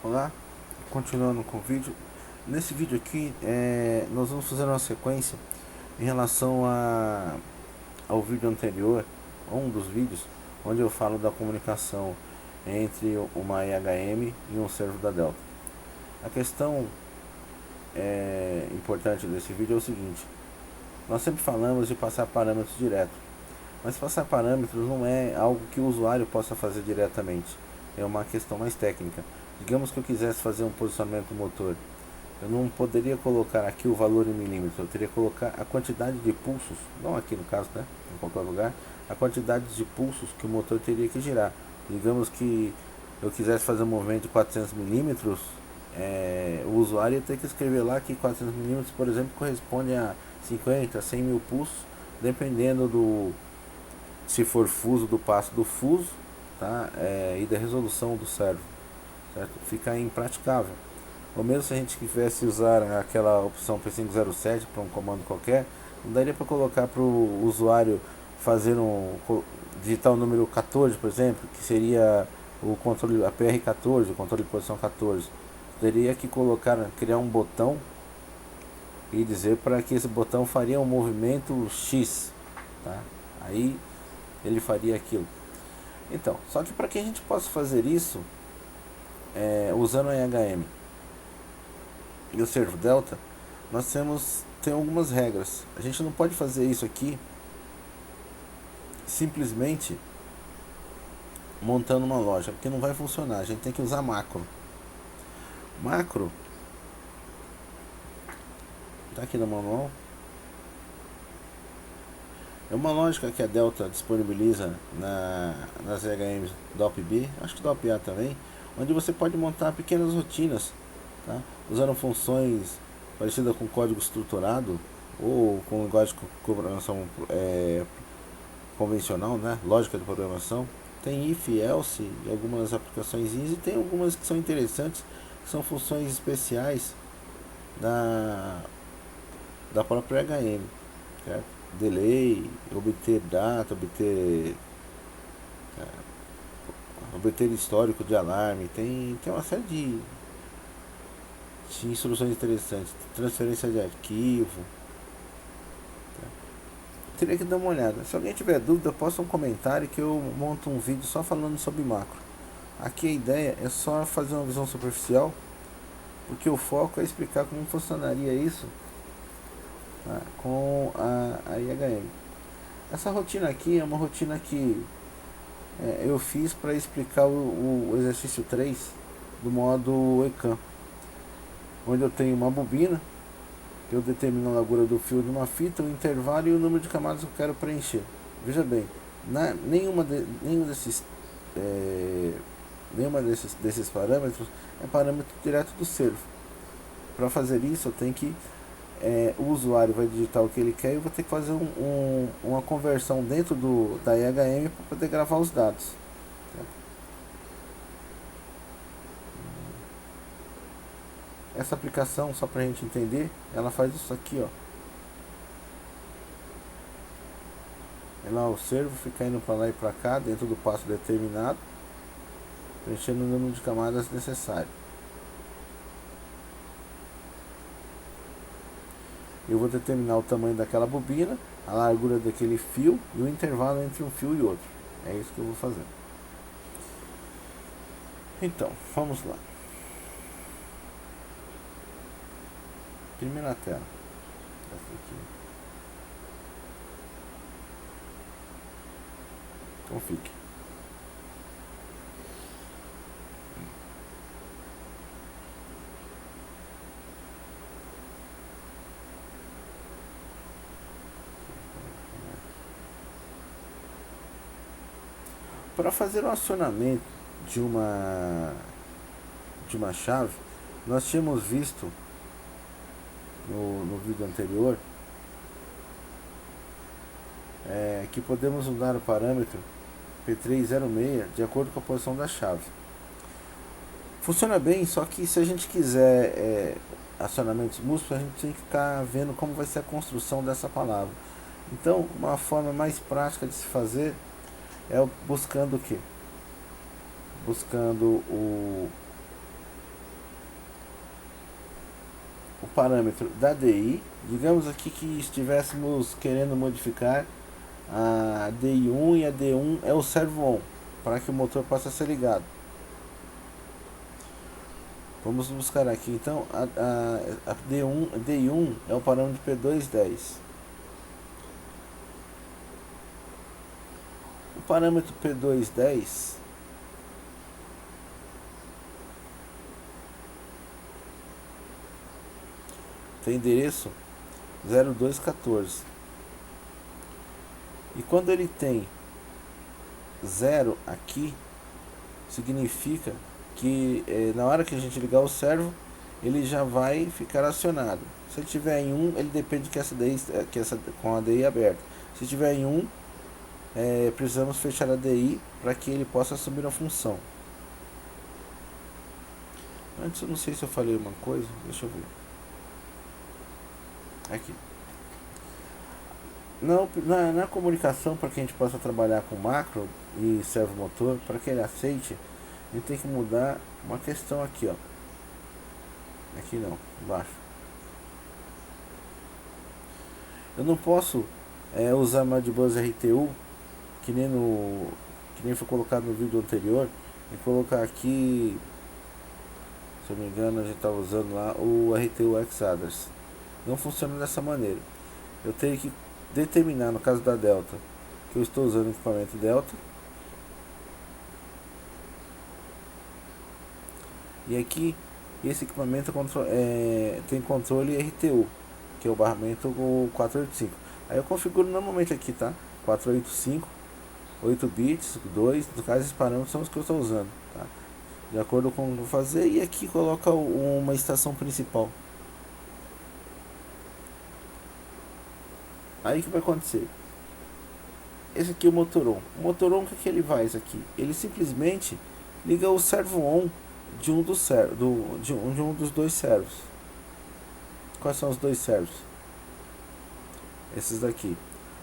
Olá, continuando com o vídeo. Nesse vídeo aqui, nós vamos fazer uma sequência em relação ao vídeo anterior, um dos vídeos, onde eu falo da comunicação entre uma IHM e um servo da Delta. A questão importante desse vídeo é o seguinte: nós sempre falamos de passar parâmetros direto, mas passar parâmetros não é algo que o usuário possa fazer diretamente, é uma questão mais técnica. Digamos que eu quisesse fazer um posicionamento do motor, eu não poderia colocar aqui o valor em milímetros, eu teria que colocar a quantidade de pulsos, não aqui no caso, né, em qualquer lugar, a quantidade de pulsos que o motor teria que girar. Digamos que eu quisesse fazer um movimento de 400 milímetros, o usuário ia ter que escrever lá que 400 milímetros, por exemplo, corresponde a 50, 100 mil pulsos, dependendo do, se for fuso, do passo do fuso, tá? E da resolução do servo, certo? Fica impraticável. Ou mesmo se a gente quisesse usar aquela opção P507 para um comando qualquer, não daria para colocar para o usuário fazer digitar o número 14, por exemplo, que seria o controle, a PR14, o controle de posição 14. Teria que criar um botão e dizer para que esse botão faria um movimento X, tá? Aí ele faria aquilo. Então, só que para que a gente possa fazer isso, usando a IHM e o servo Delta, nós tem algumas regras. A gente não pode fazer isso aqui simplesmente montando uma loja, porque não vai funcionar. A gente tem que usar macro. Macro tá aqui no manual. É uma lógica que a Delta disponibiliza nas HMs DOP-B, acho que DOP-A também, onde você pode montar pequenas rotinas, tá? Usando funções parecidas com código estruturado ou com linguagem de programação convencional, né? Lógica de programação. Tem if, else e algumas aplicações, e tem algumas que são interessantes, que são funções especiais da própria HM, certo? Delay, obter data, obter histórico de alarme, tem uma série de instruções interessantes, transferência de arquivo. Teria que dar uma olhada. Se alguém tiver dúvida, posta um comentário que eu monto um vídeo só falando sobre macro. Aqui a ideia é só fazer uma visão superficial, porque o foco é explicar como funcionaria isso, tá, com a IHM. Essa rotina aqui é uma rotina que eu fiz para explicar o exercício 3 do modo ECAM, onde eu tenho uma bobina, eu determino a largura do fio de uma fita, o intervalo e o número de camadas que eu quero preencher. Veja bem, nenhuma desses parâmetros é parâmetro direto do servo. Para fazer isso, eu tenho que o usuário vai digitar o que ele quer e eu vou ter que fazer uma conversão dentro da IHM para poder gravar os dados. Essa aplicação, só para a gente entender, ela faz isso aqui, ó. Ela, o servo fica indo para lá e para cá dentro do passo determinado, preenchendo o número de camadas necessário. Eu vou determinar o tamanho daquela bobina, a largura daquele fio e o intervalo entre um fio e outro. É isso que eu vou fazer. Então, vamos lá. Primeira tela. Essa aqui. Então fique. Para fazer o acionamento de uma chave, nós tínhamos visto no vídeo anterior que podemos usar o parâmetro P306 de acordo com a posição da chave. Funciona bem, só que se a gente quiser acionamentos múltiplos, a gente tem que ficar vendo como vai ser a construção dessa palavra. Então, uma forma mais prática de se fazer é buscando o quê? Buscando parâmetro da DI. Digamos aqui que estivéssemos querendo modificar a DI1 e a D1 é o servo on, para que o motor possa ser ligado. Vamos buscar aqui então a DI1 é o parâmetro P210. O parâmetro P210 tem endereço 0214. E quando ele tem 0 aqui, significa que na hora que a gente ligar o servo, ele já vai ficar acionado. Se tiver em 1, ele depende que essa com a DI aberta. Se tiver em 1, precisamos fechar a DI para que ele possa assumir a função. Antes eu não sei se eu falei uma coisa, deixa eu ver. Aqui. Na comunicação, para que a gente possa trabalhar com macro e servomotor, para que ele aceite, a gente tem que mudar uma questão aqui, ó. Aqui não, embaixo. Eu não posso usar Modbus RTU, que nem foi colocado no vídeo anterior, e colocar aqui, se eu não me engano, a gente estava usando lá o RTU X-Address. Não funciona dessa maneira. Eu tenho que determinar, no caso da Delta, que eu estou usando o equipamento Delta. E aqui, esse equipamento tem controle RTU, que é o barramento 485. Aí eu configuro normalmente aqui, tá? 485, 8 bits, 2, no caso esses parâmetros são os que eu estou usando, tá? De acordo com o que eu vou fazer, e aqui coloca uma estação principal. Aí o que vai acontecer? Esse aqui é o motor on. O motor on, o que ele faz aqui? Ele simplesmente liga o servo on de um dos dois servos. Quais são os dois servos? Esses daqui.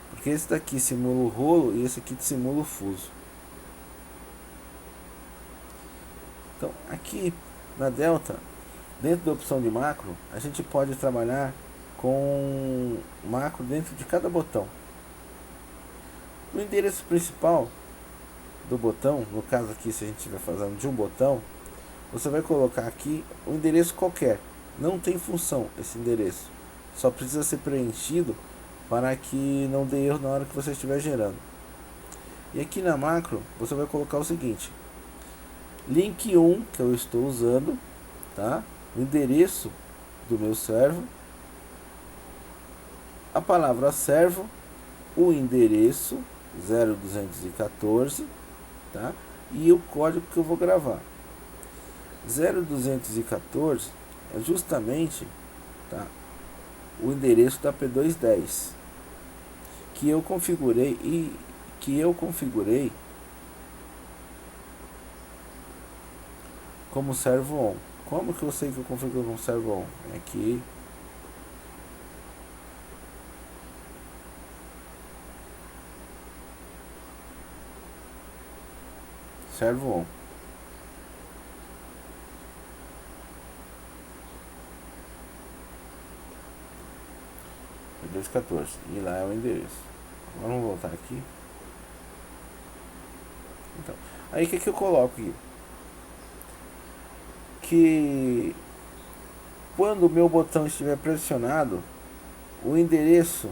Porque esse daqui simula o rolo e esse aqui simula o fuso. Então aqui na Delta, dentro da opção de macro, a gente pode trabalhar com macro dentro de cada botão. No endereço principal do botão, no caso aqui, se a gente estiver fazendo de um botão, você vai colocar aqui o endereço qualquer. Não tem função esse endereço, só precisa ser preenchido para que não dê erro na hora que você estiver gerando. E aqui na macro você vai colocar o seguinte: link 1, que eu estou usando, tá? O endereço do meu servo, a palavra servo, o endereço 0214, tá? E o código que eu vou gravar. 0214 é justamente, tá, o endereço da P210 que eu configurei como servo on. Como que eu sei que eu configuro como servo on? É aqui. Servo on. P214. E lá é o endereço. Agora vamos voltar aqui. Então, aí o que eu coloco aqui? Que quando o meu botão estiver pressionado, o endereço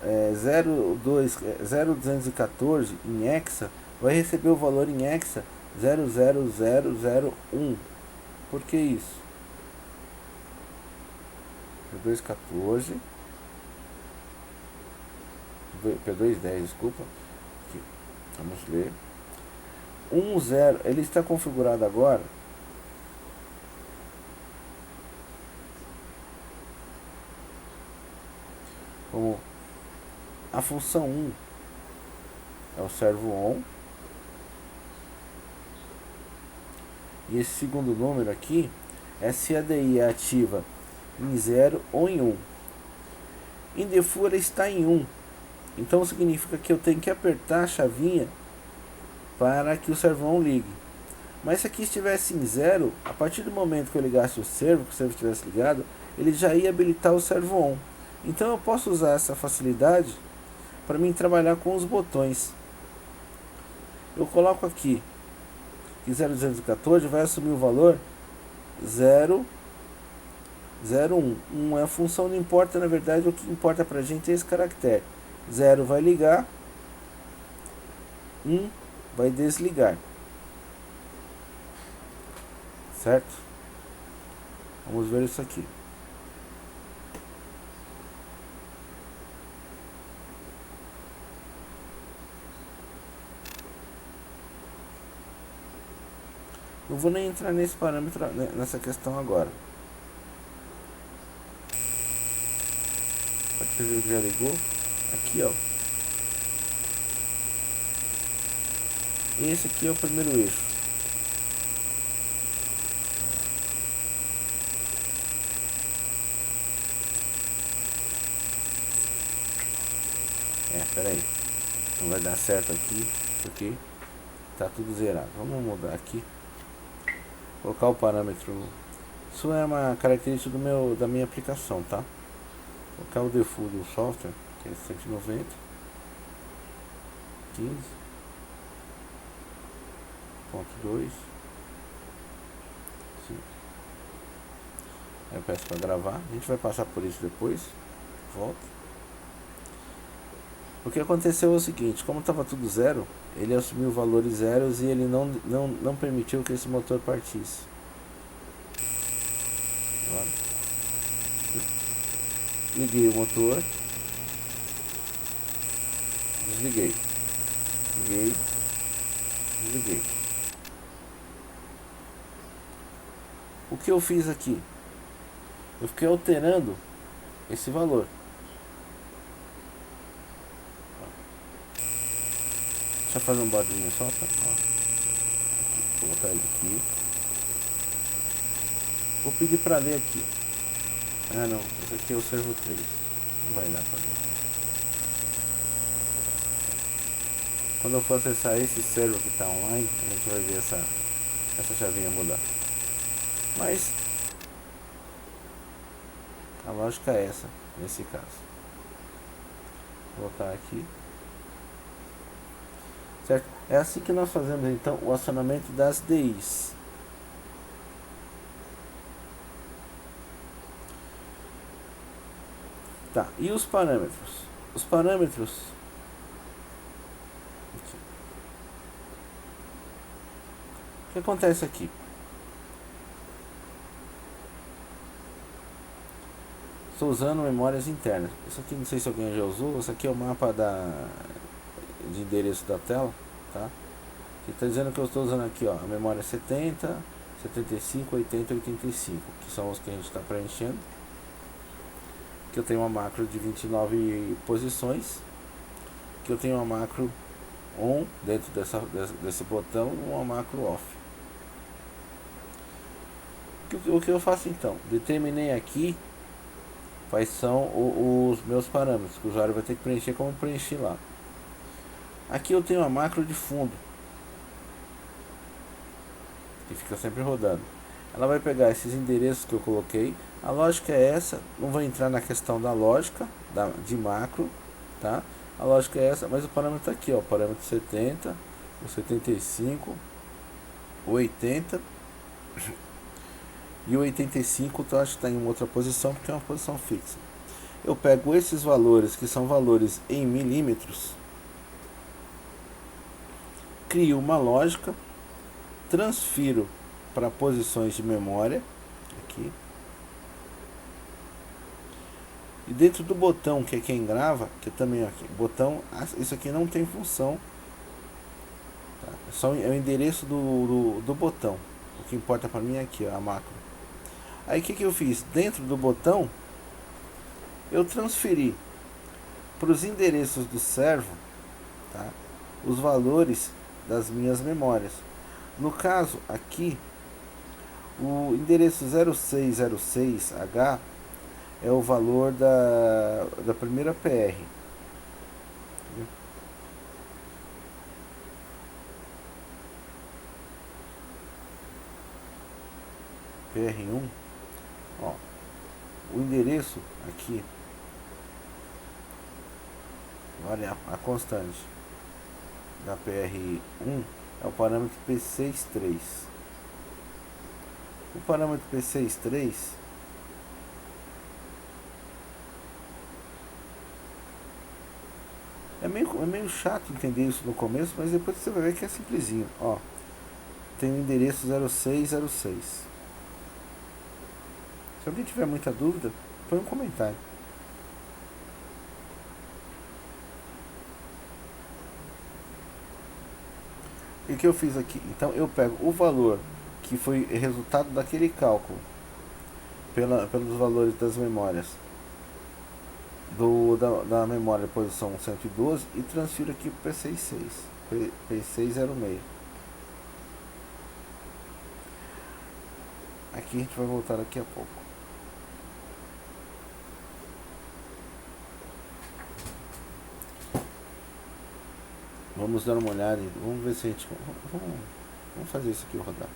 0214 em hexa vai receber o valor em hexa 00001. Por que isso? P214 P210, desculpa. Aqui. Vamos ler. 10, ele está configurado agora como a função 1 é o servo on, e esse segundo número aqui é se a DI é ativa em 0 ou em 1. Em default ela está em 1, então significa que eu tenho que apertar a chavinha para que o servo on ligue. Mas se aqui estivesse em 0, a partir do momento que eu ligasse o servo, que o servo estivesse ligado, ele já ia habilitar o servo on. Então eu posso usar essa facilidade para mim trabalhar com os botões. Eu coloco aqui que 0214 vai assumir o valor 0, 01. 1 é a função, não importa, na verdade o que importa pra gente é esse caractere. 0 vai ligar, 1 vai desligar. Certo? Vamos ver isso aqui. Não vou nem entrar nesse parâmetro, nessa questão agora. Pode ver que já ligou. Aqui, ó. Esse aqui é o primeiro eixo. Peraí. Não vai dar certo aqui, porque tá tudo zerado. Vamos mudar aqui. Colocar o parâmetro. Isso é uma característica da minha aplicação, tá? Colocar o default do software, que é 190, 15.2. Aí eu peço para gravar. A gente vai passar por isso depois. Volta. O que aconteceu é o seguinte: como estava tudo zero, ele assumiu valores zeros e ele não permitiu que esse motor partisse. Liguei o motor, desliguei, liguei, desliguei. O que eu fiz aqui? Eu fiquei alterando esse valor. Deixa eu fazer um barulhinho só, tá? Ó. Vou colocar ele aqui. Vou pedir pra ler aqui. Ah não, esse aqui é o servo 3. Não vai dar pra ler. Quando eu for acessar esse servo que está online, a gente vai ver essa chavinha mudar. Mas a lógica é essa, nesse caso. Vou voltar aqui. Certo? É assim que nós fazemos então o acionamento das DIs. Tá, e os parâmetros? Os parâmetros. Aqui. O que acontece aqui? Estou usando memórias internas. Isso aqui não sei se alguém já usou. Isso aqui é o mapa de endereço da tela, tá? Ele está dizendo que eu estou usando aqui, ó, a memória 70, 75, 80 e 85, que são os que a gente está preenchendo. Que eu tenho uma macro de 29 posições, que eu tenho uma macro on dentro desse botão e uma macro off. O que eu faço então? Determinei aqui quais são os meus parâmetros, que o usuário vai ter que preencher como preenchi lá. Aqui eu tenho uma macro de fundo, que fica sempre rodando. Ela vai pegar esses endereços que eu coloquei. A lógica é essa, não vou entrar na questão da lógica de macro, tá? A lógica é essa, mas o parâmetro tá aqui, ó, parâmetro 70, o 75, o 80 e o 85, eu acho que está em outra posição porque é uma posição fixa. Eu pego esses valores, que são valores em milímetros, crio uma lógica, transfiro para posições de memória aqui, e dentro do botão, que é quem grava, que também aqui, botão, isso aqui não tem função, tá? É o endereço do botão. O que importa para mim é aqui, ó, a macro. Aí o que eu fiz? Dentro do botão eu transferi para os endereços do servo, tá, os valores das minhas memórias. No caso aqui, o endereço 0606H é o valor da primeira PR. PR1, ó, o endereço aqui, olha a constante da PR1 é o parâmetro P63. O parâmetro P63 é meio chato entender isso no começo, mas depois você vai ver que é simplesinho. Ó, tem o endereço 0606. Se alguém tiver muita dúvida, põe um comentário. E o que eu fiz aqui? Então eu pego o valor que foi resultado daquele cálculo pelos valores das memórias da memória posição 112 e transfiro aqui para P606. Aqui a gente vai voltar daqui a pouco. Vamos dar uma olhada, vamos ver se a gente... Vamos fazer isso aqui rodar.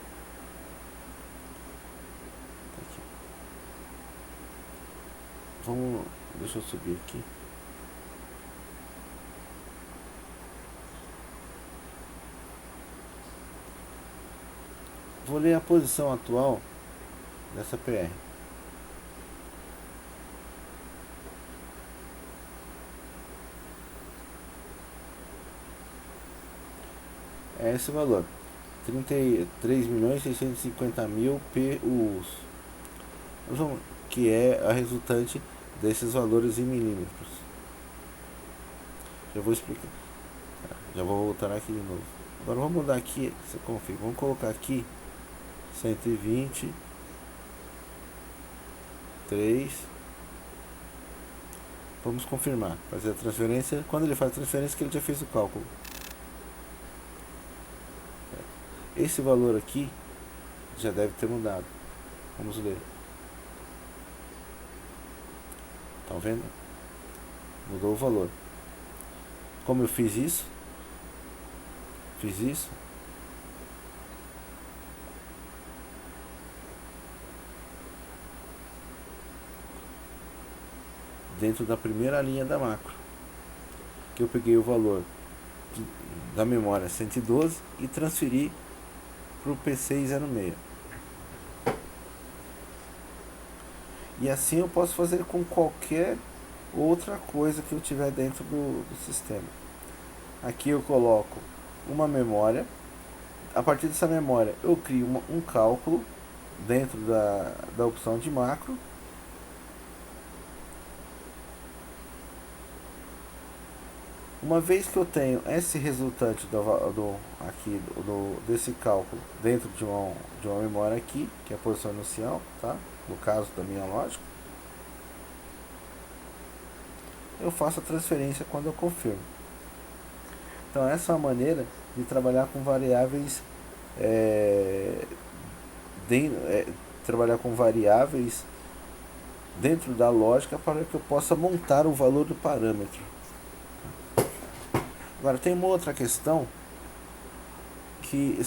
Aqui. Deixa eu subir aqui. Vou ler a posição atual dessa PR. É esse valor, 33.650.000 PUs, que é a resultante desses valores em milímetros. Já vou explicar. Já vou voltar aqui de novo. Agora vamos mudar aqui, você confia. Vamos colocar aqui 123. Vamos confirmar, fazer a transferência. Quando ele faz a transferência, que ele já fez o cálculo. Esse valor aqui já deve ter mudado. Vamos ler. Estão vendo? Mudou o valor. Como eu fiz isso? Fiz isso. Dentro da primeira linha da macro. Que eu peguei o valor da memória 112 e transferi para o P606. E assim eu posso fazer com qualquer outra coisa que eu tiver dentro do sistema. Aqui eu coloco uma memória. A partir dessa memória eu crio um cálculo dentro da opção de macro. Uma vez que eu tenho esse resultante desse cálculo dentro de uma memória aqui, que é a posição inicial, tá? No caso da minha lógica, eu faço a transferência quando eu confirmo. Então essa é uma maneira de trabalhar com variáveis dentro da lógica para que eu possa montar o valor do parâmetro. Agora tem uma outra questão que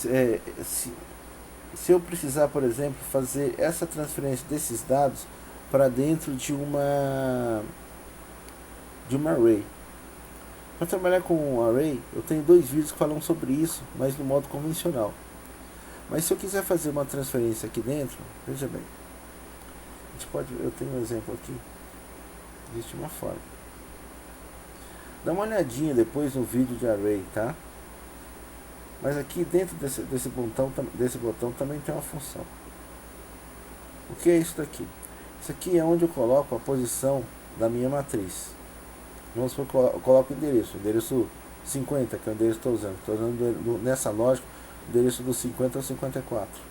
se eu precisar, por exemplo, fazer essa transferência desses dados para dentro de uma array. Para trabalhar com um array, eu tenho 2 vídeos que falam sobre isso, mas no modo convencional. Mas se eu quiser fazer uma transferência aqui dentro, veja bem, eu tenho um exemplo aqui, existe uma forma. Dá uma olhadinha depois no vídeo de array, tá? Mas aqui dentro desse botão também tem uma função. O que é isso daqui? Isso aqui é onde eu coloco a posição da minha matriz. Vamos supor que eu coloco o endereço 50, que é o endereço que estou usando. Estou usando nessa lógica o endereço do 50 ao 54.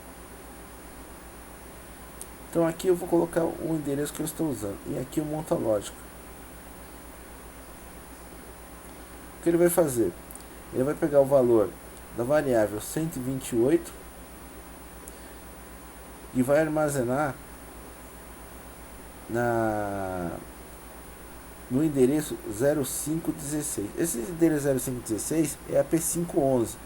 Então aqui eu vou colocar o endereço que eu estou usando. E aqui eu monto a lógica. O que ele vai fazer? Ele vai pegar o valor da variável 128 e vai armazenar no endereço 0516. Esse endereço 0516 é a P511.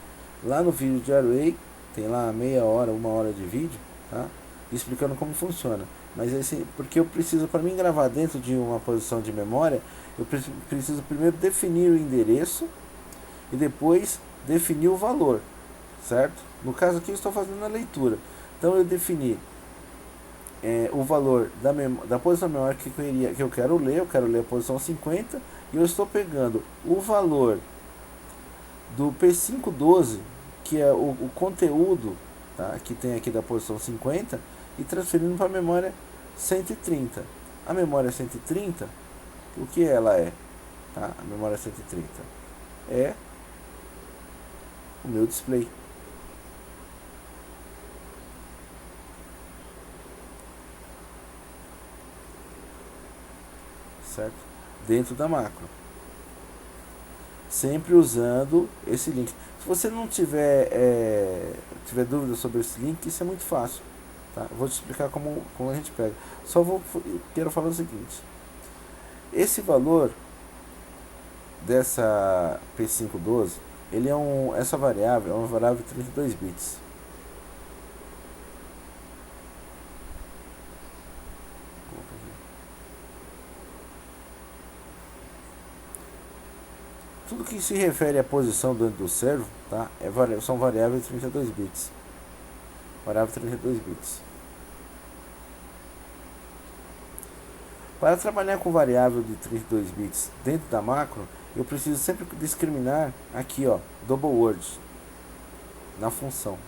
Lá no vídeo de array, tem lá meia hora, 1 hora de vídeo, tá? explicando como funciona. Mas porque eu preciso, para mim gravar dentro de uma posição de memória, eu preciso primeiro definir o endereço e depois definir o valor, certo? No caso aqui eu estou fazendo a leitura. Então eu defini o valor da posição memória que eu quero ler a posição 50, e eu estou pegando o valor do P512, que é o conteúdo, tá, que tem aqui da posição 50, e transferindo para a memória 130. A memória 130, o que ela é? Tá? A memória 130 é o meu display. Certo? Dentro da macro. Sempre usando esse link. Se você não tiver dúvida sobre esse link, isso é muito fácil. Tá? Vou te explicar como a gente pega. Quero falar o seguinte. Esse valor dessa P512, essa variável é uma variável de 32 bits. Tudo que se refere à posição dentro do servo, tá, são variáveis de 32 bits. Variável 32 bits. Para trabalhar com variável de 32 bits dentro da macro, eu preciso sempre discriminar aqui, ó, double words na função.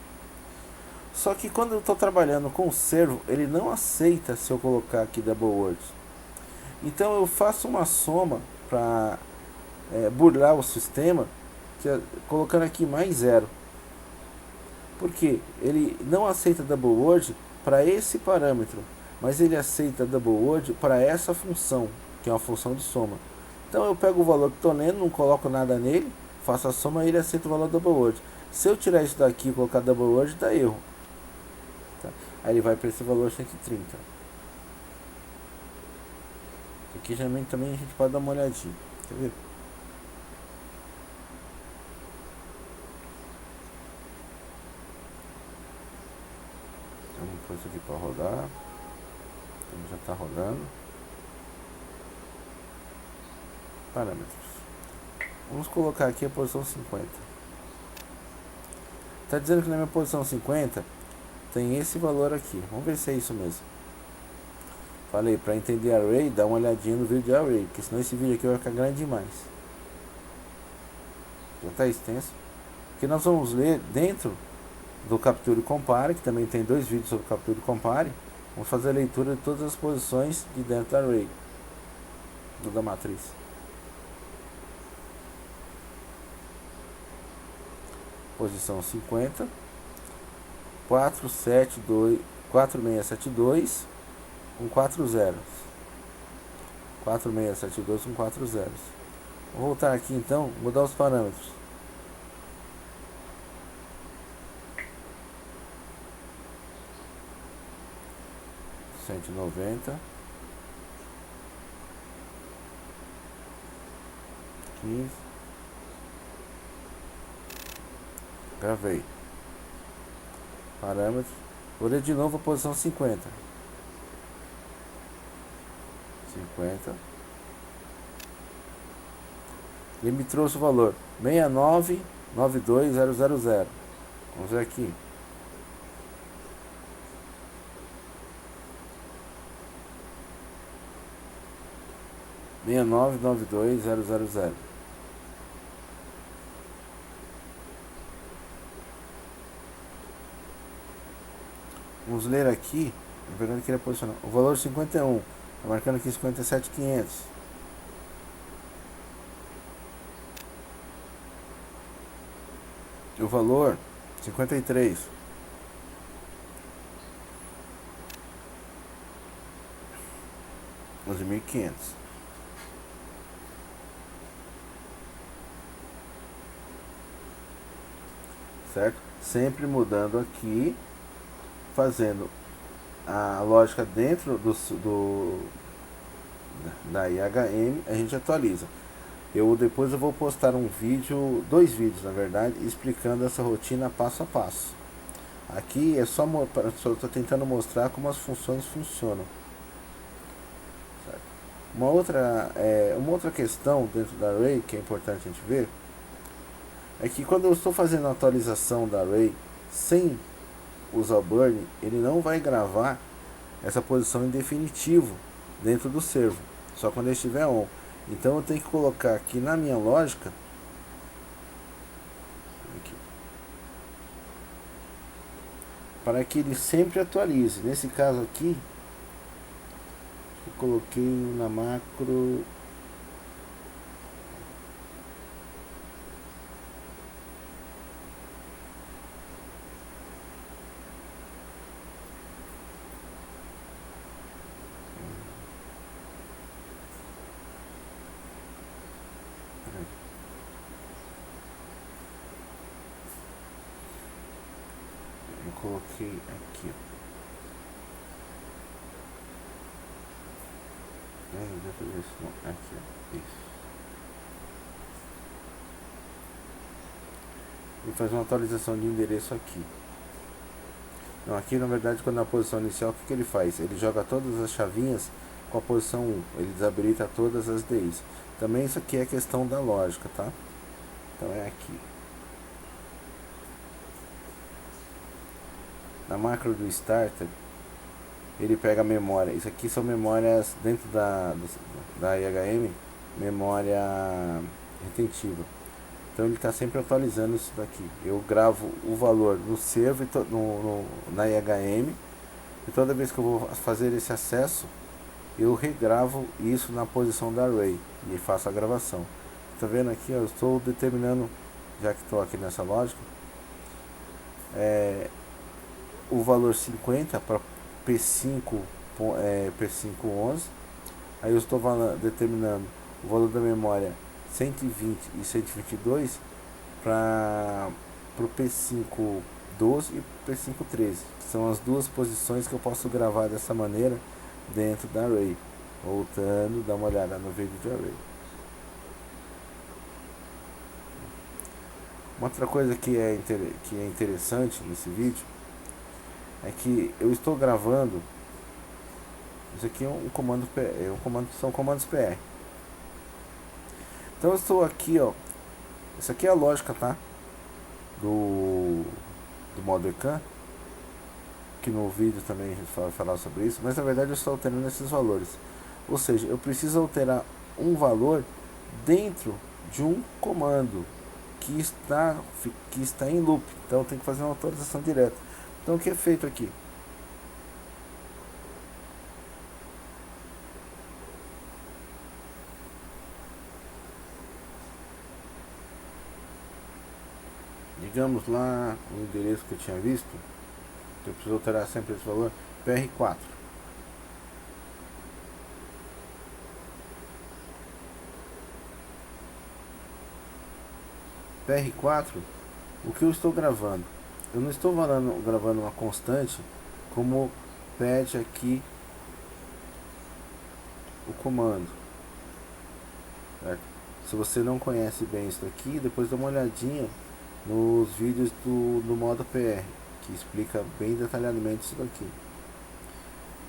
Só que quando eu estou trabalhando com o servo, ele não aceita se eu colocar aqui double words. Então eu faço uma soma para burlar o sistema, colocando aqui mais 0. Porque ele não aceita double word para esse parâmetro, mas ele aceita double word para essa função, que é uma função de soma. Então eu pego o valor que estou lendo, não coloco nada nele, faço a soma e ele aceita o valor double word. Se eu tirar isso daqui e colocar double word, dá erro. Tá? Aí ele vai para esse valor 130. Aqui geralmente também a gente pode dar uma olhadinha. Quer ver? Vamos pôr isso aqui para rodar. Então já está rodando. Parâmetros. Vamos colocar aqui a posição 50. Está dizendo que na minha posição 50 tem esse valor aqui. Vamos ver se é isso mesmo. Falei, para entender array, dá uma olhadinha no vídeo de array, porque senão esse vídeo aqui vai ficar grande demais. Já está extenso. Porque nós vamos ler dentro do Capture e Compare, que também tem 2 vídeos sobre Capture e Compare. Vamos fazer a leitura de todas as posições de dentro do array, da matriz. Posição 50, 4672 com 4 zeros. 4672 com 4 zeros. Vou voltar aqui então, mudar os parâmetros. Cento e 90, 15. Gravei. Parâmetros. Vou ler de novo a posição 50. 50. Ele me trouxe o valor 6992000. Vamos ver aqui. Meia nove nove dois zero zero zero. Vamos ler aqui. Na verdade, queria posicionar o valor 51. Está marcando aqui 57.500. O valor 53. $11.500. Certo? Sempre mudando aqui, fazendo a lógica dentro da IHM, a gente atualiza. Depois eu vou postar 2 vídeos na verdade, explicando essa rotina passo a passo. Aqui é só estou tentando mostrar como as funções funcionam. Certo? Uma outra questão dentro da array que é importante a gente ver é que quando eu estou fazendo a atualização da array sem usar o burn, ele não vai gravar essa posição em definitivo dentro do servo, só quando ele estiver on. Então eu tenho que colocar aqui na minha lógica aqui, para que ele sempre atualize. Nesse caso aqui, eu coloquei na macro eu coloquei aqui, aqui, isso. E faz uma atualização de endereço aqui. Não, aqui na verdade quando na posição inicial, o que ele faz? Ele joga todas as chavinhas com a posição 1, ele desabilita todas as DIs. Também isso aqui é questão da lógica, tá? Então é aqui. Na macro do starter, ele pega a memória. Isso aqui são memórias dentro da IHM, memória retentiva. Então ele está sempre atualizando isso daqui. Eu gravo o valor no servo na IHM, e toda vez que eu vou fazer esse acesso, eu regravo isso na posição da array e faço a gravação. Tá vendo aqui? Eu estou determinando, já que estou aqui nessa lógica, o valor 50 para P511. Aí eu estou determinando o valor da memória 120 e 122 para o P512 e P513. São as duas posições que eu posso gravar dessa maneira dentro da array. Voltando, dá uma olhada no vídeo de array. Uma outra coisa que é interessante nesse vídeo é que eu estou gravando. Isso aqui é um comando, são comandos PR. Então eu estou aqui, ó. Isso aqui é a lógica, tá? Do modo ECAN, que no vídeo também a gente vai falar sobre isso, mas na verdade eu estou alterando esses valores. Ou seja, eu preciso alterar um valor dentro de um comando que está em loop. Então eu tenho que fazer uma atualização direta. Então o que é feito aqui? Digamos lá o endereço que eu tinha visto, eu preciso alterar sempre esse valor, PR4. PR4, o que eu estou gravando? Eu não estou gravando uma constante como pede aqui o comando, certo? Se você não conhece bem isso daqui, depois dá uma olhadinha nos vídeos do modo PR, que explica bem detalhadamente isso daqui.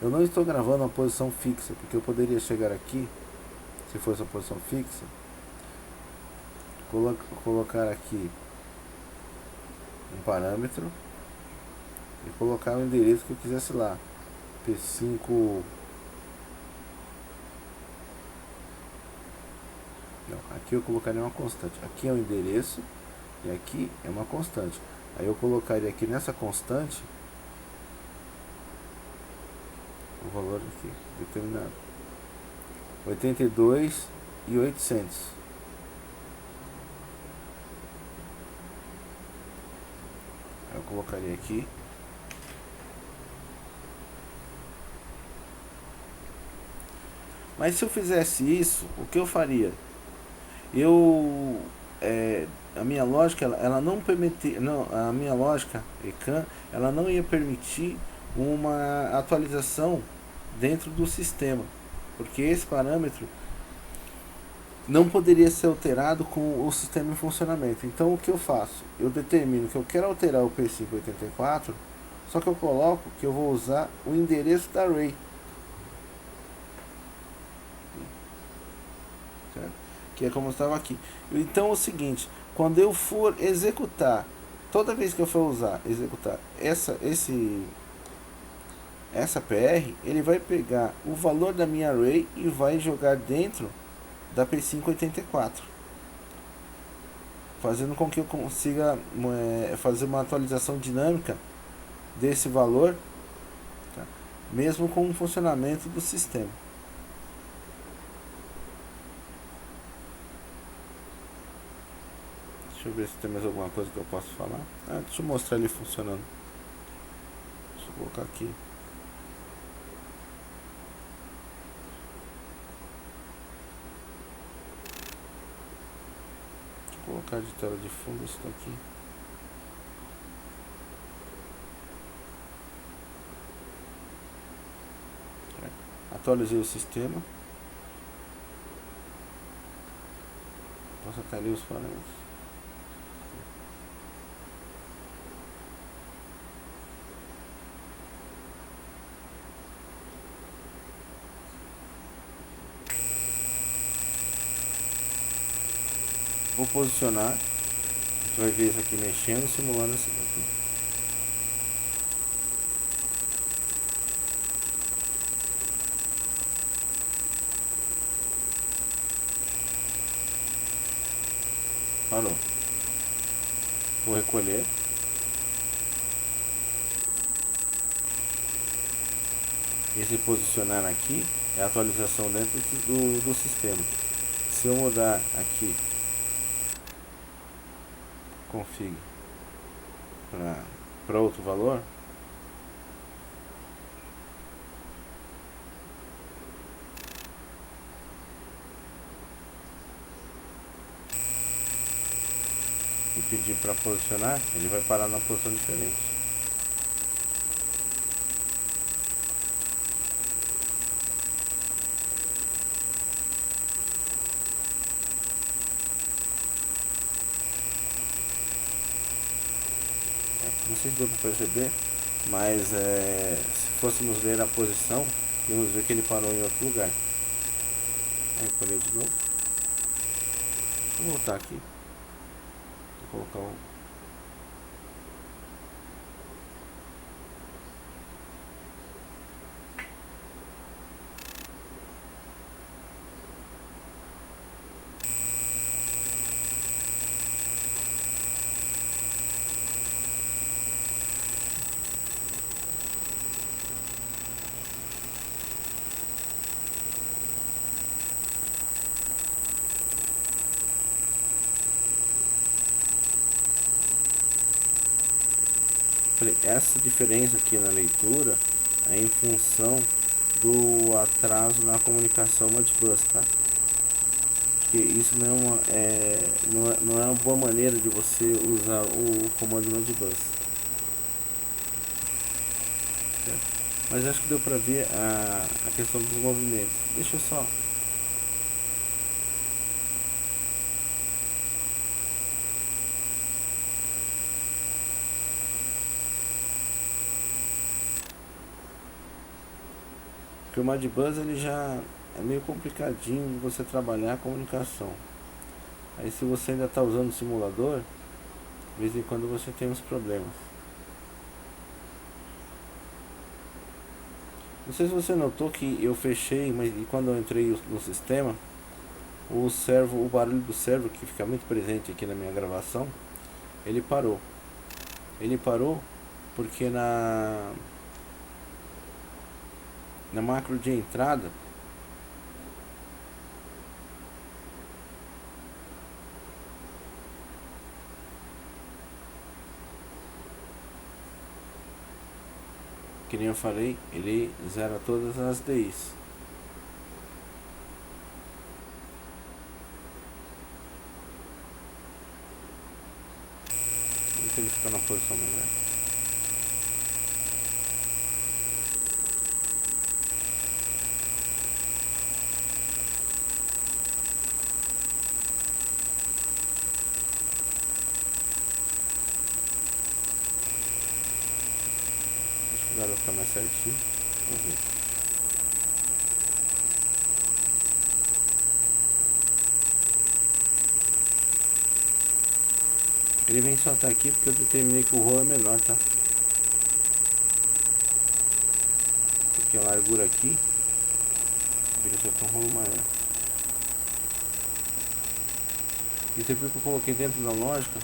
Eu não estou gravando uma posição fixa, porque eu poderia chegar aqui, se fosse uma posição fixa, colocar aqui um parâmetro e colocar o endereço que eu quisesse lá, P5. Não, aqui eu colocaria uma constante. Aqui é o endereço e aqui é uma constante. Aí eu colocaria aqui nessa constante o valor aqui determinado, 82.800. Eu colocaria aqui. Mas se eu fizesse isso, o que eu faria? A minha lógica, ela não permitir, não, a minha lógica ECAN, ela não ia permitir uma atualização dentro do sistema, porque esse parâmetro não poderia ser alterado com o sistema em funcionamento. Então o que eu faço? Eu determino que eu quero alterar o P584 Só que eu coloco que eu vou usar o endereço da array, certo? Que é como estava aqui. Então é o seguinte, quando eu for executar, toda vez que eu for executar essa PR, ele vai pegar o valor da minha array e vai jogar dentro da P584, fazendo com que eu consiga fazer uma atualização dinâmica desse valor, tá? Mesmo com o funcionamento do sistema. Deixa eu ver se tem mais alguma coisa que eu posso falar. Deixa eu mostrar ele funcionando. Deixa eu colocar aqui. Vou colocar de tela de fundo isso daqui. Atualizei o sistema. Posso até ler os parâmetros. Vou posicionar. Você vai ver isso aqui mexendo, simulando isso aqui. Parou. Vou recolher. Esse posicionar aqui é a atualização dentro do sistema. Se eu mudar aqui config para outro valor, e pedir para posicionar, ele vai parar numa posição diferente. Não sei se deu para perceber, mas se fôssemos ler a posição, íamos ver que ele parou em outro lugar. Recolher de novo. Vou voltar aqui. Vou colocar o... Essa diferença aqui na leitura é em função do atraso na comunicação Modbus, tá? Porque isso não é uma boa maneira de você usar o comando Modbus, certo? Mas acho que deu pra ver a questão dos movimentos. Deixa eu só... Porque o Modbus ele já é meio complicadinho de você trabalhar a comunicação. Aí se você ainda está usando o simulador, de vez em quando você tem uns problemas. Não sei se você notou que eu fechei, mas e quando eu entrei no sistema, o barulho do servo que fica muito presente aqui na minha gravação, ele parou. Ele parou porque na macro de entrada que nem eu falei, ele zera todas as DIs. Ele fica na posição melhor. ficar mais certinho. Vamos ver. Ele vem só até aqui porque eu determinei que o rolo é menor, tá? Porque a largura aqui, ele só tem um rolo maior. E você viu que eu coloquei dentro da lógica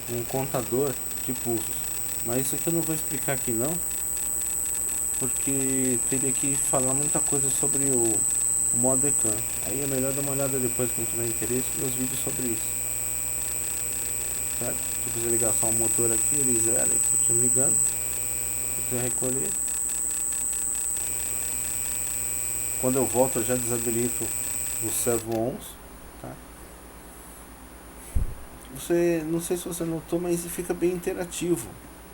um contador de pulsos. Mas isso aqui eu não vou explicar aqui não, porque teria que falar muita coisa sobre o modo ECAN. Aí é melhor dar uma olhada depois, quem tiver interesse, nos vídeos sobre isso. Certo? Se eu fizer ligação ao motor aqui, ele zera, continua ligando. Se eu quiser recolher, quando eu volto eu já desabilito os servo-ons, tá? Não sei se você notou, mas fica bem interativo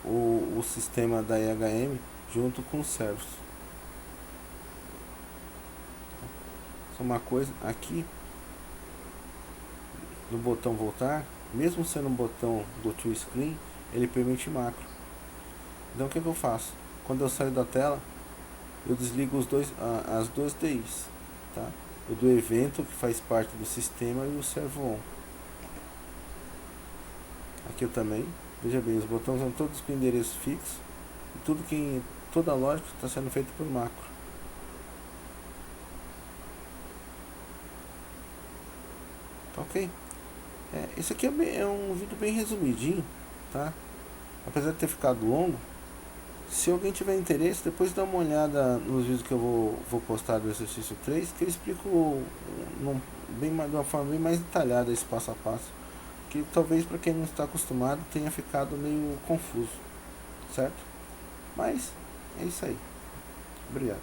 o sistema da IHM junto com os servos. Só uma coisa, aqui no botão voltar, mesmo sendo um botão do Tool Screen, ele permite macro. Então o que eu faço? Quando eu saio da tela, eu desligo as duas DIs, tá? O do evento, que faz parte do sistema, e o servo on. Aqui eu também, veja bem, os botões são todos com endereço fixo, e toda a lógica está sendo feita por macro. Tá ok? Esse aqui é um vídeo bem resumidinho, tá? Apesar de ter ficado longo, se alguém tiver interesse, depois dá uma olhada nos vídeos que eu vou postar do exercício 3, que eu explico de uma forma bem mais detalhada esse passo a passo, que talvez para quem não está acostumado tenha ficado meio confuso, certo? Mas é isso aí. Obrigado.